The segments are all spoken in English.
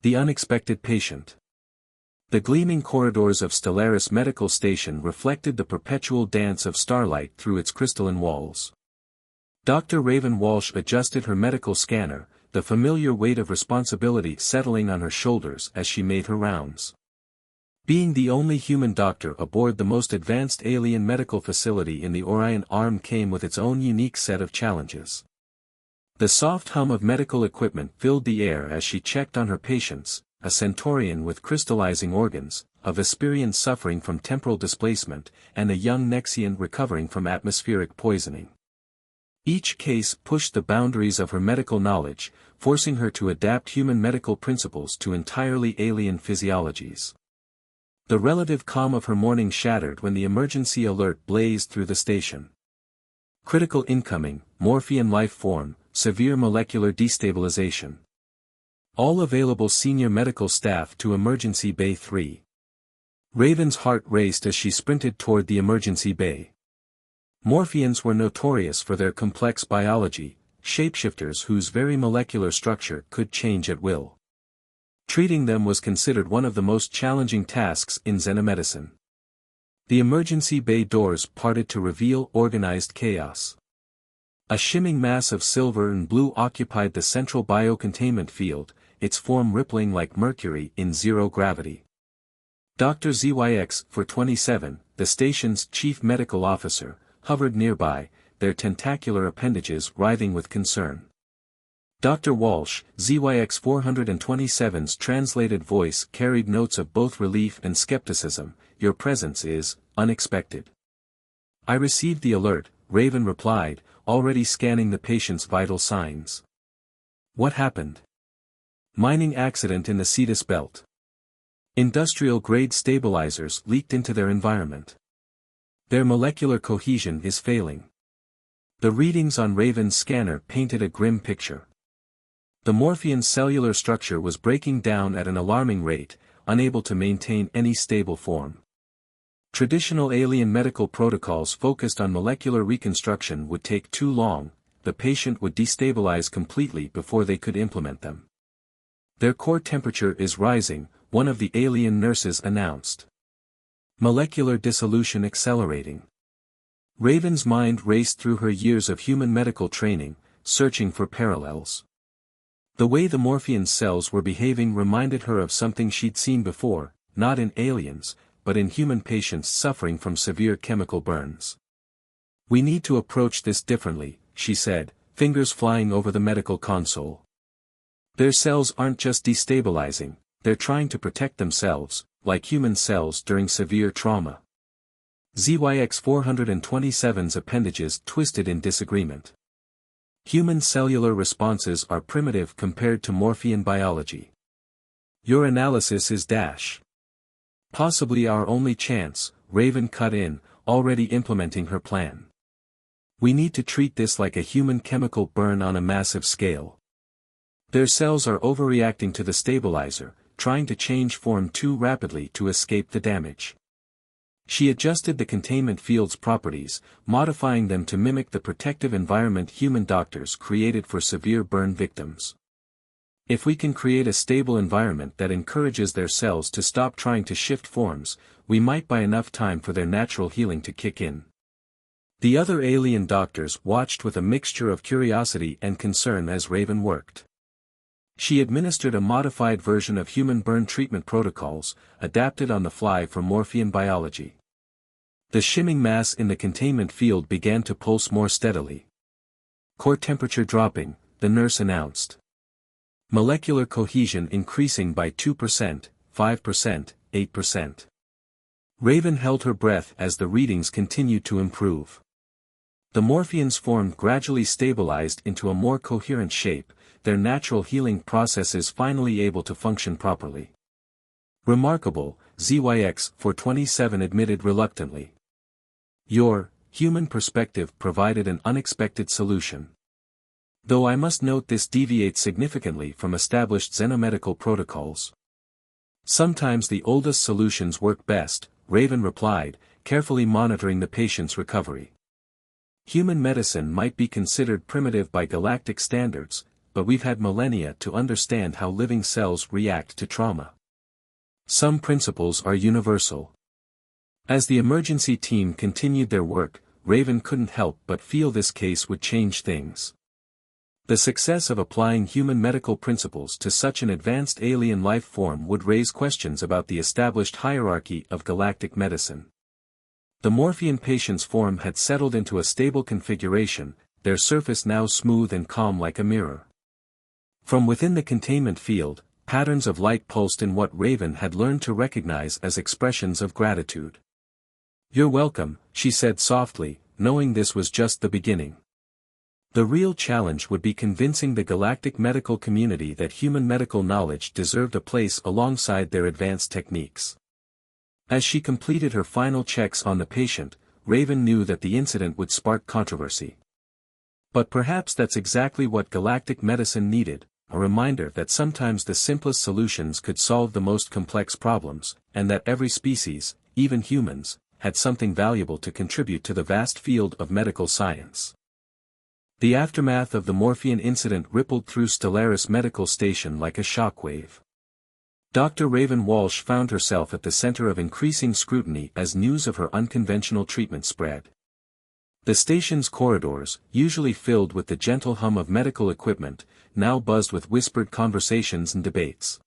The unexpected patient. The gleaming corridors of Stellaris Medical Station reflected the perpetual dance of starlight through its crystalline walls. Dr. Raven Walsh adjusted her medical scanner, the familiar weight of responsibility settling on her shoulders as she made her rounds. Being the only human doctor aboard the most advanced alien medical facility in the Orion Arm came with its own unique set of challenges. The soft hum of medical equipment filled the air as she checked on her patients, a Centaurian with crystallizing organs, a Vesperian suffering from temporal displacement, and a young Nexian recovering from atmospheric poisoning. Each case pushed the boundaries of her medical knowledge, forcing her to adapt human medical principles to entirely alien physiologies. The relative calm of her morning shattered when the emergency alert blazed through the station. Critical incoming, Morphean life form, severe molecular destabilization. All available senior medical staff to Emergency Bay 3. Raven's heart raced as she sprinted toward the emergency bay. Morpheans were notorious for their complex biology, shapeshifters whose very molecular structure could change at will. Treating them was considered one of the most challenging tasks in xenomedicine. The emergency bay doors parted to reveal organized chaos. A shimming mass of silver and blue occupied the central biocontainment field, its form rippling like mercury in zero gravity. Dr. ZYX-427, the station's chief medical officer, hovered nearby, their tentacular appendages writhing with concern. Dr. Walsh, ZYX-427's translated voice carried notes of both relief and skepticism. Your presence is unexpected. I received the alert, Raven replied, already scanning the patient's vital signs. What happened? Mining accident in the Cetus Belt. Industrial-grade stabilizers leaked into their environment. Their molecular cohesion is failing. The readings on Raven's scanner painted a grim picture. The Morphean's cellular structure was breaking down at an alarming rate, unable to maintain any stable form. Traditional alien medical protocols focused on molecular reconstruction would take too long, the patient would destabilize completely before they could implement them. Their core temperature is rising, one of the alien nurses announced. Molecular dissolution accelerating. Raven's mind raced through her years of human medical training, searching for parallels. The way the Morphean cells were behaving reminded her of something she'd seen before, not in aliens, but in human patients suffering from severe chemical burns. We need to approach this differently, she said, fingers flying over the medical console. Their cells aren't just destabilizing, they're trying to protect themselves, like human cells during severe trauma. ZYX-427's appendages twisted in disagreement. Human cellular responses are primitive compared to Morphean biology. Your analysis is possibly our only chance, Raven cut in, already implementing her plan. We need to treat this like a human chemical burn on a massive scale. Their cells are overreacting to the stabilizer, trying to change form too rapidly to escape the damage. She adjusted the containment field's properties, modifying them to mimic the protective environment human doctors created for severe burn victims. If we can create a stable environment that encourages their cells to stop trying to shift forms, we might buy enough time for their natural healing to kick in. The other alien doctors watched with a mixture of curiosity and concern as Raven worked. She administered a modified version of human burn treatment protocols, adapted on the fly for Morphean biology. The shimming mass in the containment field began to pulse more steadily. Core temperature dropping, the nurse announced. Molecular cohesion increasing by 2%, 5%, 8%. Raven held her breath as the readings continued to improve. The Morpheans formed gradually stabilized into a more coherent shape, their natural healing processes finally able to function properly. Remarkable, ZYX-427 admitted reluctantly. Your human perspective provided an unexpected solution. Though I must note this deviates significantly from established xenomedical protocols. Sometimes the oldest solutions work best, Raven replied, carefully monitoring the patient's recovery. Human medicine might be considered primitive by galactic standards, but we've had millennia to understand how living cells react to trauma. Some principles are universal. As the emergency team continued their work, Raven couldn't help but feel this case would change things. The success of applying human medical principles to such an advanced alien life form would raise questions about the established hierarchy of galactic medicine. The Morphean patient's form had settled into a stable configuration, their surface now smooth and calm like a mirror. From within the containment field, patterns of light pulsed in what Raven had learned to recognize as expressions of gratitude. "You're welcome," she said softly, knowing this was just the beginning. The real challenge would be convincing the galactic medical community that human medical knowledge deserved a place alongside their advanced techniques. As she completed her final checks on the patient, Raven knew that the incident would spark controversy. But perhaps that's exactly what galactic medicine needed, a reminder that sometimes the simplest solutions could solve the most complex problems, and that every species, even humans, had something valuable to contribute to the vast field of medical science. The aftermath of the Morphean incident rippled through Stellaris Medical Station like a shockwave. Dr. Raven Walsh found herself at the center of increasing scrutiny as news of her unconventional treatment spread. The station's corridors, usually filled with the gentle hum of medical equipment, now buzzed with whispered conversations and debates.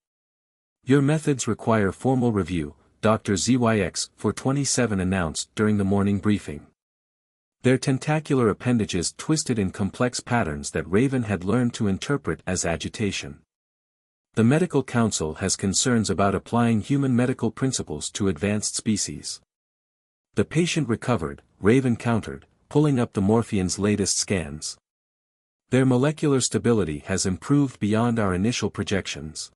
"Your methods require formal review," Dr. ZYX-427 announced during the morning briefing. Their tentacular appendages twisted in complex patterns that Raven had learned to interpret as agitation. "The Medical Council has concerns about applying human medical principles to advanced species." "The patient recovered," Raven countered, pulling up the Morphean's latest scans. "Their molecular stability has improved beyond our initial projections."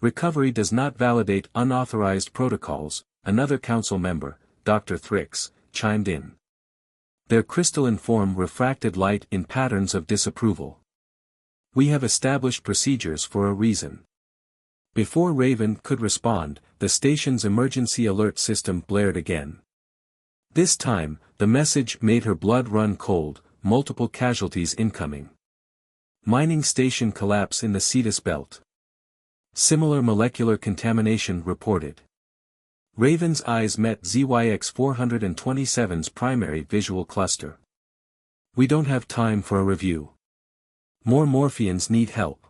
"Recovery does not validate unauthorized protocols," another council member, Dr. Thrix, chimed in. "Their crystalline form refracted light in patterns of disapproval. We have established procedures for a reason." Before Raven could respond, the station's emergency alert system blared again. This time, the message made her blood run cold, multiple casualties incoming. Mining station collapse in the Cetus Belt. Similar molecular contamination reported. Raven's eyes met ZYX-427's primary visual cluster. "We don't have time for a review. More Morpheans need help."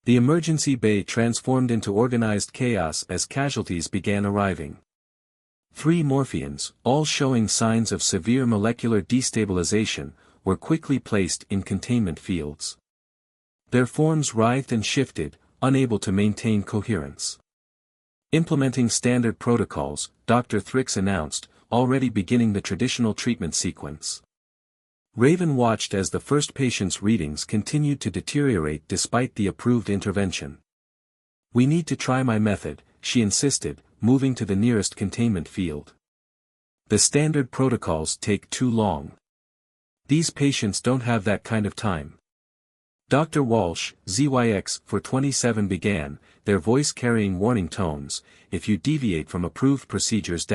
The emergency bay transformed into organized chaos as casualties began arriving. 3 Morpheans, all showing signs of severe molecular destabilization, were quickly placed in containment fields. Their forms writhed and shifted, unable to maintain coherence. "Implementing standard protocols," Dr. Thrix announced, already beginning the traditional treatment sequence. Raven watched as the first patient's readings continued to deteriorate despite the approved intervention. "We need to try my method," she insisted, moving to the nearest containment field. "The standard protocols take too long. These patients don't have that kind of time." Dr. Walsh, ZYX-427 began, their voice carrying warning tones, "If you deviate from approved procedures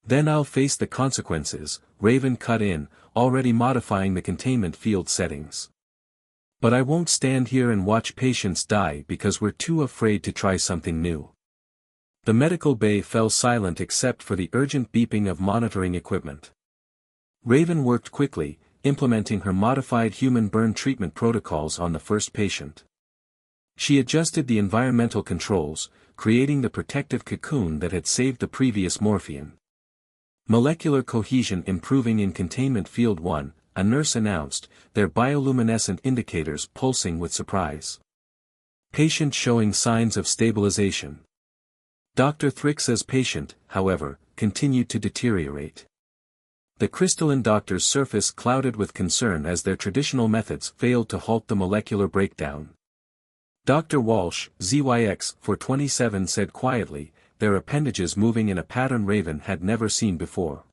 then I'll face the consequences," Raven cut in, already modifying the containment field settings. "But I won't stand here and watch patients die because we're too afraid to try something new." The medical bay fell silent except for the urgent beeping of monitoring equipment. Raven worked quickly, implementing her modified human burn treatment protocols on the first patient. She adjusted the environmental controls, creating the protective cocoon that had saved the previous Morphean. "Molecular cohesion improving in Containment Field 1, a nurse announced, their bioluminescent indicators pulsing with surprise. "Patient showing signs of stabilization." Dr. Thrix's patient, however, continued to deteriorate. The crystalline doctor's surface clouded with concern as their traditional methods failed to halt the molecular breakdown. Dr. Walsh, ZYX-427 said quietly, their appendages moving in a pattern Raven had never seen before.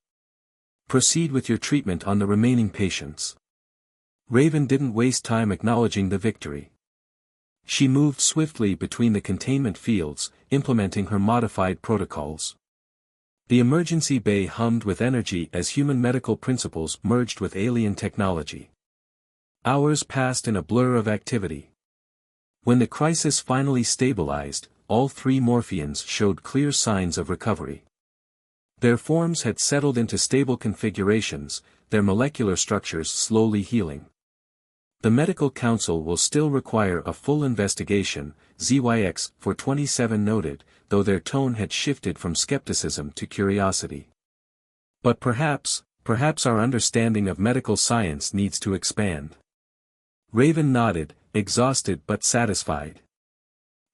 "Proceed with your treatment on the remaining patients." Raven didn't waste time acknowledging the victory. She moved swiftly between the containment fields, implementing her modified protocols. The emergency bay hummed with energy as human medical principles merged with alien technology. Hours passed in a blur of activity. When the crisis finally stabilized, all three Morphians showed clear signs of recovery. Their forms had settled into stable configurations, their molecular structures slowly healing. The medical council will still require a full investigation, HFY-27 noted, though their tone had shifted from skepticism to curiosity. But perhaps our understanding of medical science needs to expand. Raven nodded, exhausted but satisfied.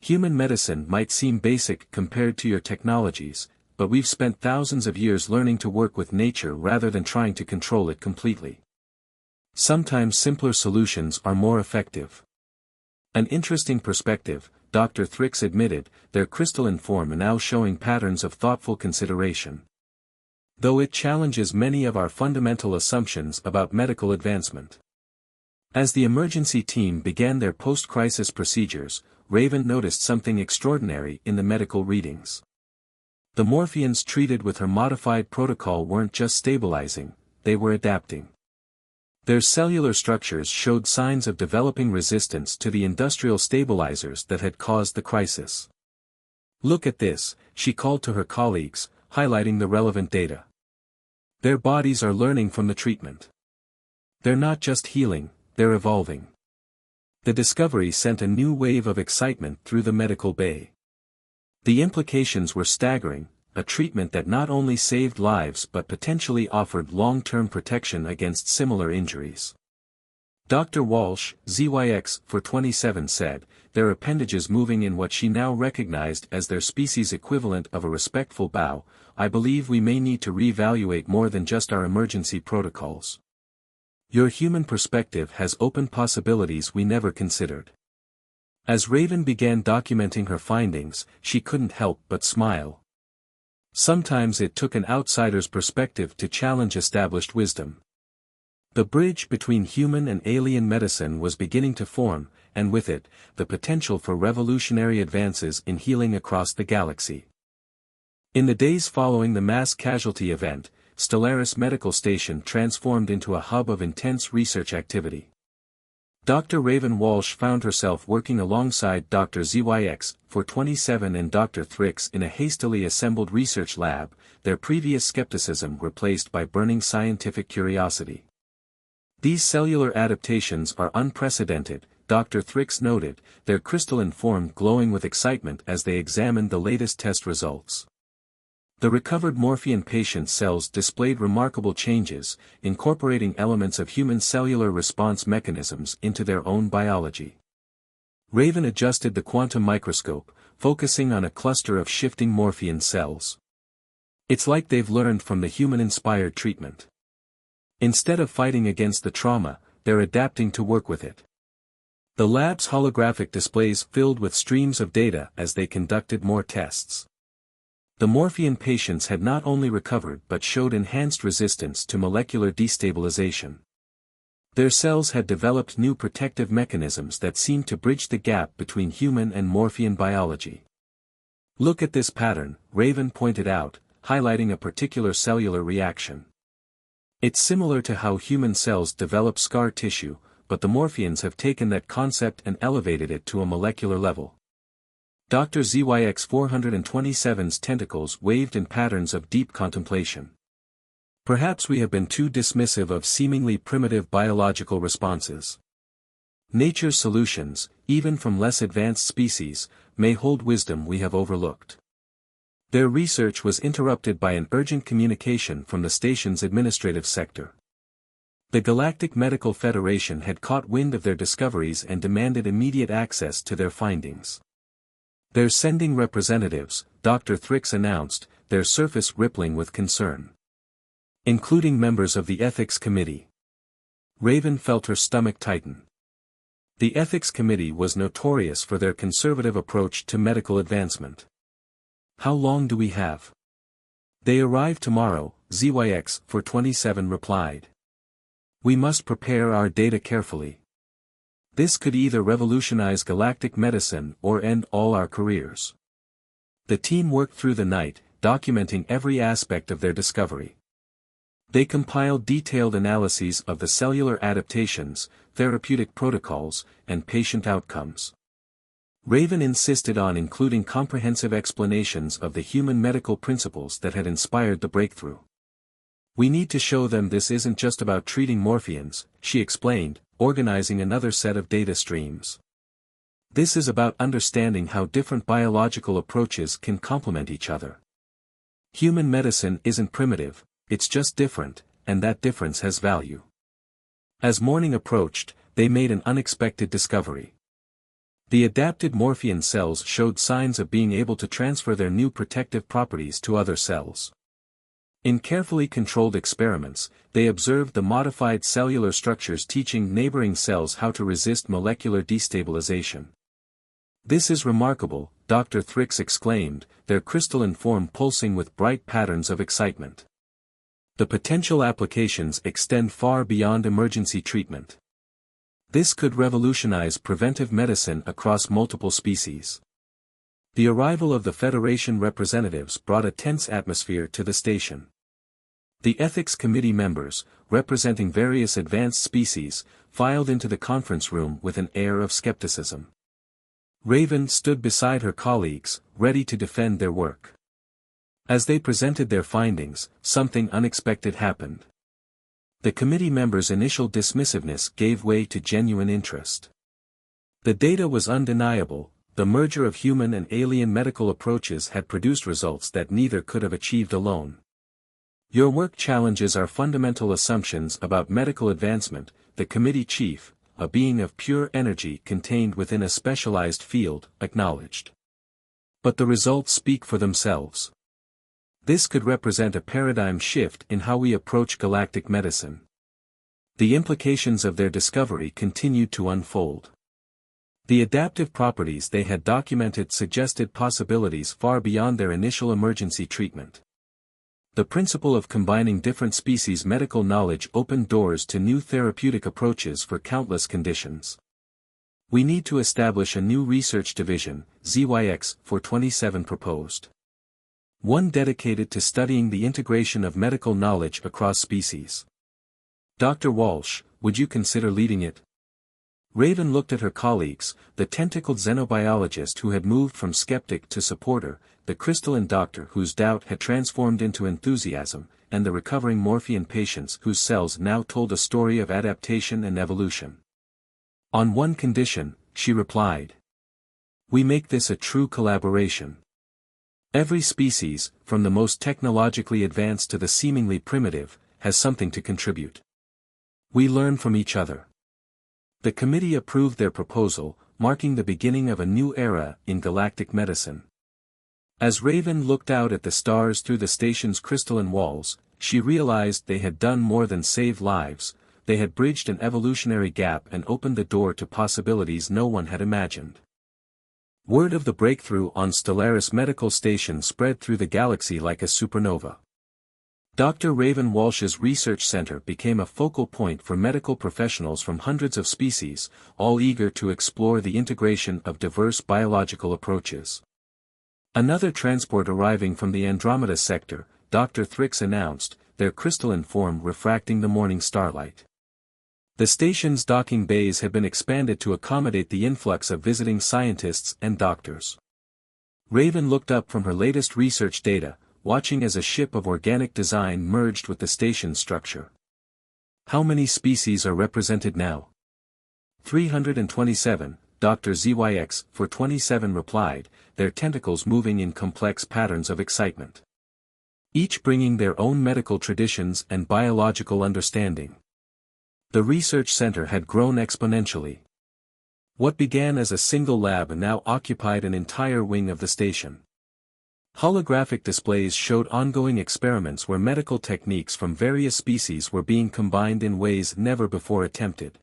Human medicine might seem basic compared to your technologies, but we've spent thousands of years learning to work with nature rather than trying to control it completely. Sometimes simpler solutions are more effective. An interesting perspective, Dr. Thrix admitted, their crystalline form now showing patterns of thoughtful consideration. Though it challenges many of our fundamental assumptions about medical advancement. As the emergency team began their post-crisis procedures, Raven noticed something extraordinary in the medical readings. The Morphians treated with her modified protocol weren't just stabilizing, they were adapting. Their cellular structures showed signs of developing resistance to the industrial stabilizers that had caused the crisis. "Look at this," she called to her colleagues, highlighting the relevant data. "Their bodies are learning from the treatment. They're not just healing, they're evolving." The discovery sent a new wave of excitement through the medical bay. The implications were staggering, a treatment that not only saved lives but potentially offered long-term protection against similar injuries. Dr. Walsh, ZYX-27 said, their appendages moving in what she now recognized as their species equivalent of a respectful bow, "I believe we may need to reevaluate more than just our emergency protocols. Your human perspective has opened possibilities we never considered." As Raven began documenting her findings, she couldn't help but smile. Sometimes it took an outsider's perspective to challenge established wisdom. The bridge between human and alien medicine was beginning to form, and with it, the potential for revolutionary advances in healing across the galaxy. In the days following the mass casualty event, Stellaris Medical Station transformed into a hub of intense research activity. Dr. Raven Walsh found herself working alongside Dr. ZYX-27 and Dr. Thrix in a hastily assembled research lab, their previous skepticism replaced by burning scientific curiosity. "These cellular adaptations are unprecedented," Dr. Thrix noted, their crystalline form glowing with excitement as they examined the latest test results. The recovered Morphian patient cells displayed remarkable changes, incorporating elements of human cellular response mechanisms into their own biology. Raven adjusted the quantum microscope, focusing on a cluster of shifting Morphian cells. "It's like they've learned from the human-inspired treatment. Instead of fighting against the trauma, they're adapting to work with it." The lab's holographic displays filled with streams of data as they conducted more tests. The Morphian patients had not only recovered but showed enhanced resistance to molecular destabilization. Their cells had developed new protective mechanisms that seemed to bridge the gap between human and Morphian biology. "Look at this pattern," Raven pointed out, highlighting a particular cellular reaction. "It's similar to how human cells develop scar tissue, but the Morphians have taken that concept and elevated it to a molecular level." Dr. ZYX-427's tentacles waved in patterns of deep contemplation. "Perhaps we have been too dismissive of seemingly primitive biological responses. Nature's solutions, even from less advanced species, may hold wisdom we have overlooked." Their research was interrupted by an urgent communication from the station's administrative sector. The Galactic Medical Federation had caught wind of their discoveries and demanded immediate access to their findings. "They're sending representatives," Dr. Thrix announced, their surface rippling with concern. "Including members of the Ethics Committee." Raven felt her stomach tighten. The Ethics Committee was notorious for their conservative approach to medical advancement. "How long do we have?" "They arrive tomorrow," ZYX-27 replied. "We must prepare our data carefully. This could either revolutionize galactic medicine or end all our careers." The team worked through the night, documenting every aspect of their discovery. They compiled detailed analyses of the cellular adaptations, therapeutic protocols, and patient outcomes. Raven insisted on including comprehensive explanations of the human medical principles that had inspired the breakthrough. We need to show them this isn't just about treating morphians, she explained, organizing another set of data streams. This is about understanding how different biological approaches can complement each other. Human medicine isn't primitive, it's just different, and that difference has value. As morning approached, they made an unexpected discovery. The adapted morphian cells showed signs of being able to transfer their new protective properties to other cells. In carefully controlled experiments, they observed the modified cellular structures teaching neighboring cells how to resist molecular destabilization. "This is remarkable," Dr. Thrix exclaimed, their crystalline form pulsing with bright patterns of excitement. The potential applications extend far beyond emergency treatment. This could revolutionize preventive medicine across multiple species. The arrival of the Federation representatives brought a tense atmosphere to the station. The ethics committee members, representing various advanced species, filed into the conference room with an air of skepticism. Raven stood beside her colleagues, ready to defend their work. As they presented their findings, something unexpected happened. The committee members' initial dismissiveness gave way to genuine interest. The data was undeniable. The merger of human and alien medical approaches had produced results that neither could have achieved alone. "Your work challenges our fundamental assumptions about medical advancement," the committee chief, a being of pure energy contained within a specialized field, acknowledged. "But the results speak for themselves. This could represent a paradigm shift in how we approach galactic medicine." The implications of their discovery continued to unfold. The adaptive properties they had documented suggested possibilities far beyond their initial emergency treatment. The principle of combining different species' medical knowledge opened doors to new therapeutic approaches for countless conditions. "We need to establish a new research division," ZYX-427 proposed. One dedicated to studying the integration of medical knowledge across species. "Dr. Walsh, would you consider leading it?" Raven looked at her colleagues, the tentacled xenobiologist who had moved from skeptic to supporter, the crystalline doctor whose doubt had transformed into enthusiasm, and the recovering morphian patients whose cells now told a story of adaptation and evolution. "On one condition," she replied. "We make this a true collaboration. Every species, from the most technologically advanced to the seemingly primitive, has something to contribute. We learn from each other." The committee approved their proposal, marking the beginning of a new era in galactic medicine. As Raven looked out at the stars through the station's crystalline walls, she realized they had done more than save lives. They had bridged an evolutionary gap and opened the door to possibilities no one had imagined. Word of the breakthrough on Stellaris Medical Station spread through the galaxy like a supernova. Dr. Raven Walsh's research center became a focal point for medical professionals from hundreds of species, all eager to explore the integration of diverse biological approaches. Another transport arriving from the Andromeda sector, Dr. Thrix announced, their crystalline form refracting the morning starlight. The station's docking bays had been expanded to accommodate the influx of visiting scientists and doctors. Raven looked up from her latest research data, watching as a ship of organic design merged with the station's structure. "How many species are represented now?" 327, Dr. ZYX-427 replied, their tentacles moving in complex patterns of excitement. Each bringing their own medical traditions and biological understanding. The research center had grown exponentially. What began as a single lab now occupied an entire wing of the station. Holographic displays showed ongoing experiments where medical techniques from various species were being combined in ways never before attempted.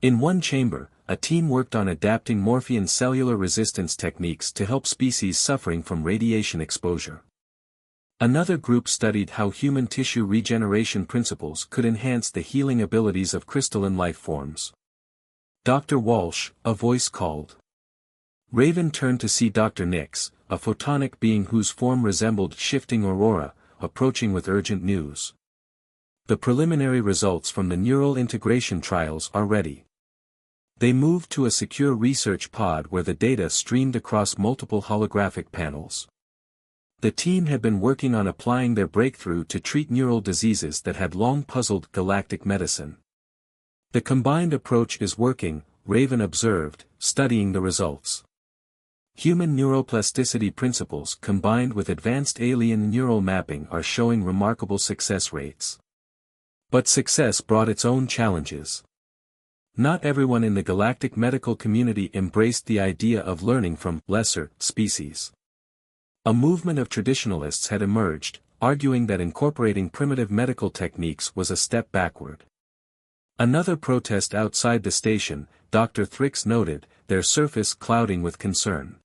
In one chamber, a team worked on adapting morphian cellular resistance techniques to help species suffering from radiation exposure. Another group studied how human tissue regeneration principles could enhance the healing abilities of crystalline life forms. "Dr. Walsh," a voice called. Raven turned to see Dr. Nix, a photonic being whose form resembled shifting aurora, approaching with urgent news. The preliminary results from the neural integration trials are ready. They moved to a secure research pod where the data streamed across multiple holographic panels. The team had been working on applying their breakthrough to treat neural diseases that had long puzzled galactic medicine. The combined approach is working, Raven observed, studying the results. Human neuroplasticity principles combined with advanced alien neural mapping are showing remarkable success rates. But success brought its own challenges. Not everyone in the galactic medical community embraced the idea of learning from lesser species. A movement of traditionalists had emerged, arguing that incorporating primitive medical techniques was a step backward. Another protest outside the station, Dr. Thrix noted, their surface clouding with concern.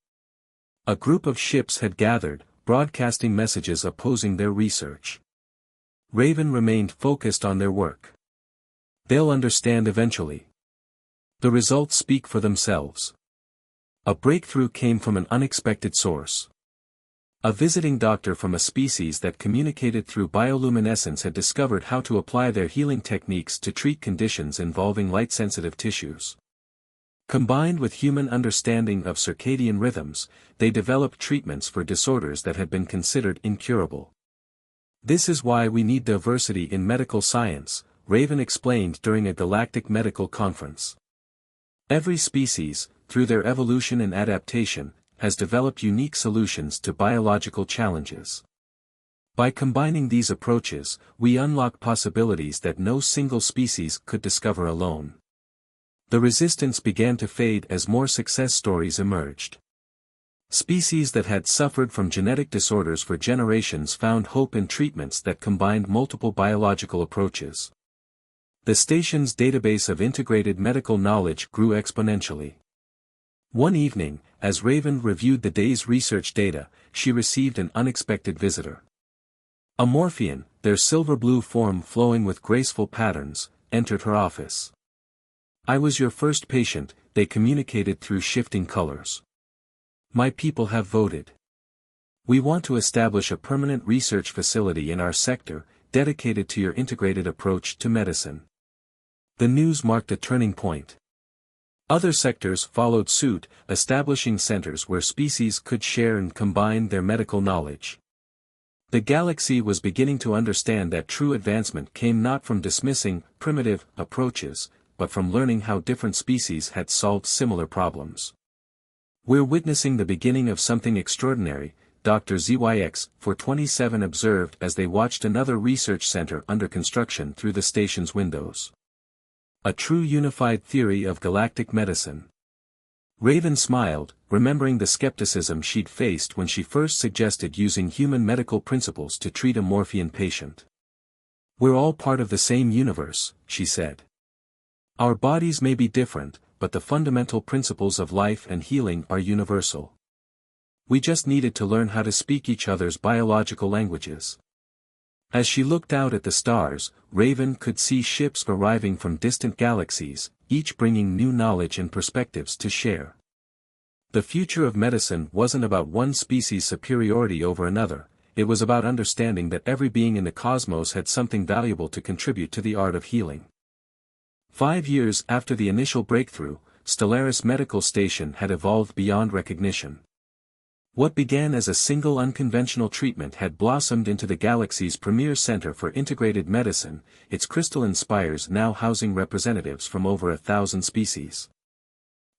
A group of ships had gathered, broadcasting messages opposing their research. Raven remained focused on their work. They'll understand eventually. The results speak for themselves. A breakthrough came from an unexpected source. A visiting doctor from a species that communicated through bioluminescence had discovered how to apply their healing techniques to treat conditions involving light-sensitive tissues. Combined with human understanding of circadian rhythms, they developed treatments for disorders that had been considered incurable. This is why we need diversity in medical science, Raven explained during a galactic medical conference. Every species, through their evolution and adaptation, has developed unique solutions to biological challenges. By combining these approaches, we unlock possibilities that no single species could discover alone. The resistance began to fade as more success stories emerged. Species that had suffered from genetic disorders for generations found hope in treatments that combined multiple biological approaches. The station's database of integrated medical knowledge grew exponentially. One evening, as Raven reviewed the day's research data, she received an unexpected visitor. A Morphean, their silver-blue form flowing with graceful patterns, entered her office. "I was your first patient," they communicated through shifting colors. "My people have voted. We want to establish a permanent research facility in our sector, dedicated to your integrated approach to medicine." The news marked a turning point. Other sectors followed suit, establishing centers where species could share and combine their medical knowledge. The galaxy was beginning to understand that true advancement came not from dismissing primitive approaches, but from learning how different species had solved similar problems. "We're witnessing the beginning of something extraordinary," Dr. ZYX-427 observed as they watched another research center under construction through the station's windows. "A true unified theory of galactic medicine." Raven smiled, remembering the skepticism she'd faced when she first suggested using human medical principles to treat a Morphean patient. "We're all part of the same universe," she said. "Our bodies may be different, but the fundamental principles of life and healing are universal. We just needed to learn how to speak each other's biological languages." As she looked out at the stars, Raven could see ships arriving from distant galaxies, each bringing new knowledge and perspectives to share. The future of medicine wasn't about one species' superiority over another, it was about understanding that every being in the cosmos had something valuable to contribute to the art of healing. 5 years after the initial breakthrough, Stellaris Medical Station had evolved beyond recognition. What began as a single unconventional treatment had blossomed into the galaxy's premier center for integrated medicine, its crystalline spires now housing representatives from over 1,000 species.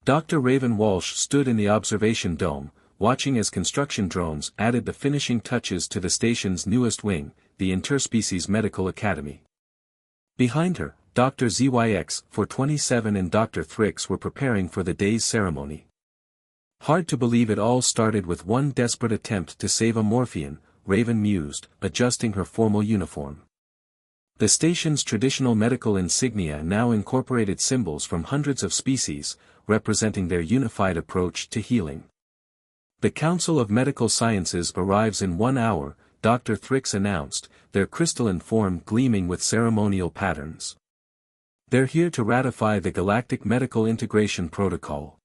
Dr. Raven Walsh stood in the observation dome, watching as construction drones added the finishing touches to the station's newest wing, the Interspecies Medical Academy. Behind her, Dr. ZYX-427 and Dr. Thrix were preparing for the day's ceremony. "Hard to believe it all started with one desperate attempt to save a Morphean," Raven mused, adjusting her formal uniform. The station's traditional medical insignia now incorporated symbols from hundreds of species, representing their unified approach to healing. "The Council of Medical Sciences arrives in 1 hour," Dr. Thrix announced, their crystalline form gleaming with ceremonial patterns. "They're here to ratify the Galactic Medical Integration Protocol."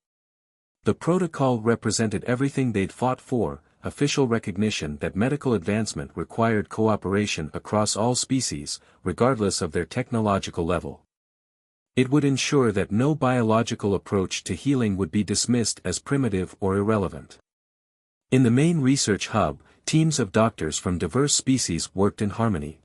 The protocol represented everything they'd fought for, official recognition that medical advancement required cooperation across all species, regardless of their technological level. It would ensure that no biological approach to healing would be dismissed as primitive or irrelevant. In the main research hub, teams of doctors from diverse species worked in harmony.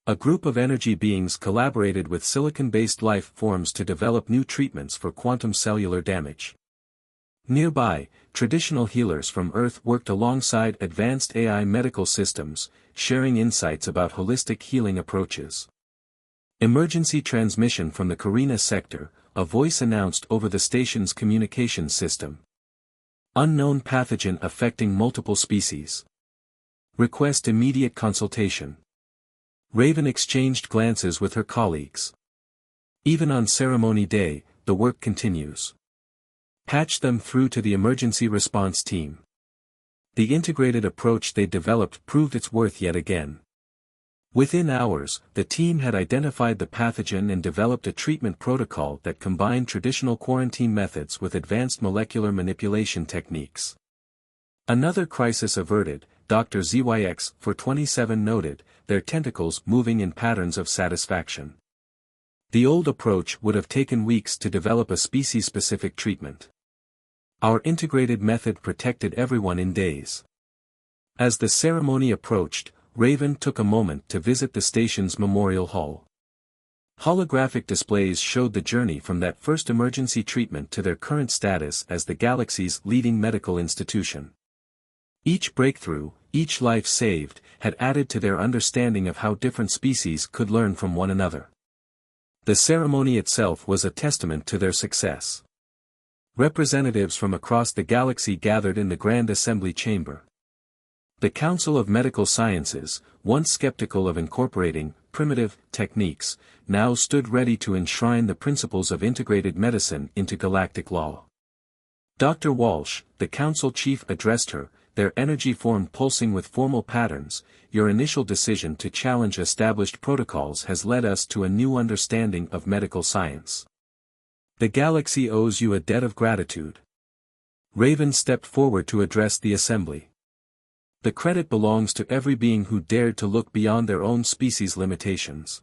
A group of energy beings collaborated with silicon-based life forms to develop new treatments for quantum cellular damage. Nearby, traditional healers from Earth worked alongside advanced AI medical systems, sharing insights about holistic healing approaches. Emergency transmission from the Carina sector, a voice announced over the station's communications system. Unknown pathogen affecting multiple species. Request immediate consultation. Raven exchanged glances with her colleagues. Even on ceremony day, the work continues. Patch them through to the emergency response team. The integrated approach they developed proved its worth yet again. Within hours, the team had identified the pathogen and developed a treatment protocol that combined traditional quarantine methods with advanced molecular manipulation techniques. Another crisis averted, Dr. ZYX 427 noted, their tentacles moving in patterns of satisfaction. The old approach would have taken weeks to develop a species-specific treatment. Our integrated method protected everyone in days. As the ceremony approached, Raven took a moment to visit the station's memorial hall. Holographic displays showed the journey from that first emergency treatment to their current status as the galaxy's leading medical institution. Each breakthrough, each life saved, had added to their understanding of how different species could learn from one another. The ceremony itself was a testament to their success. Representatives from across the galaxy gathered in the Grand Assembly Chamber. The Council of Medical Sciences, once skeptical of incorporating primitive techniques, now stood ready to enshrine the principles of integrated medicine into galactic law. Dr. Walsh, the council chief, addressed her, their energy form pulsing with formal patterns. Your initial decision to challenge established protocols has led us to a new understanding of medical science. The galaxy owes you a debt of gratitude. Raven stepped forward to address the assembly. The credit belongs to every being who dared to look beyond their own species' limitations.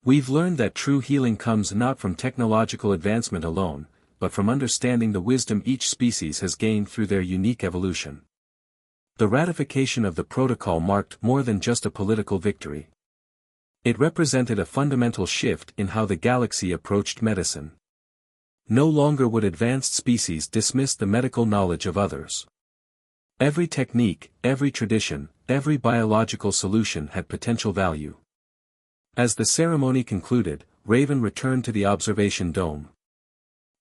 We've learned that true healing comes not from technological advancement alone, but from understanding the wisdom each species has gained through their unique evolution. The ratification of the protocol marked more than just a political victory. It represented a fundamental shift in how the galaxy approached medicine. No longer would advanced species dismiss the medical knowledge of others. Every technique, every tradition, every biological solution had potential value. As the ceremony concluded, Raven returned to the observation dome.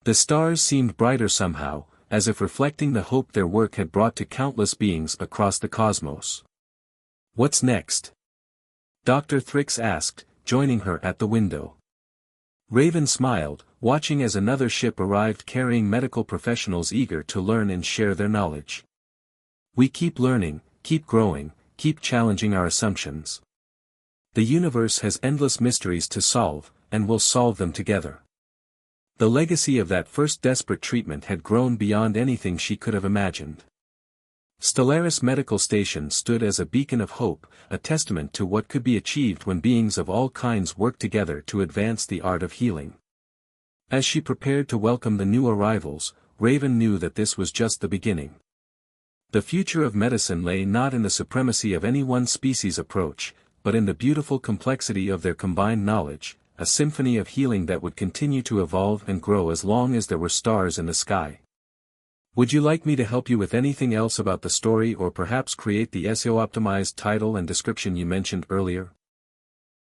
The stars seemed brighter somehow, as if reflecting the hope their work had brought to countless beings across the cosmos. What's next? Dr. Thrix asked, joining her at the window. Raven smiled, watching as another ship arrived carrying medical professionals eager to learn and share their knowledge. We keep learning, keep growing, keep challenging our assumptions. The universe has endless mysteries to solve, and we'll solve them together. The legacy of that first desperate treatment had grown beyond anything she could have imagined. Stellaris Medical Station stood as a beacon of hope, a testament to what could be achieved when beings of all kinds work together to advance the art of healing. As she prepared to welcome the new arrivals, Raven knew that this was just the beginning. The future of medicine lay not in the supremacy of any one species' approach, but in the beautiful complexity of their combined knowledge, a symphony of healing that would continue to evolve and grow as long as there were stars in the sky. Would you like me to help you with anything else about the story, or perhaps create the SEO-optimized title and description you mentioned earlier?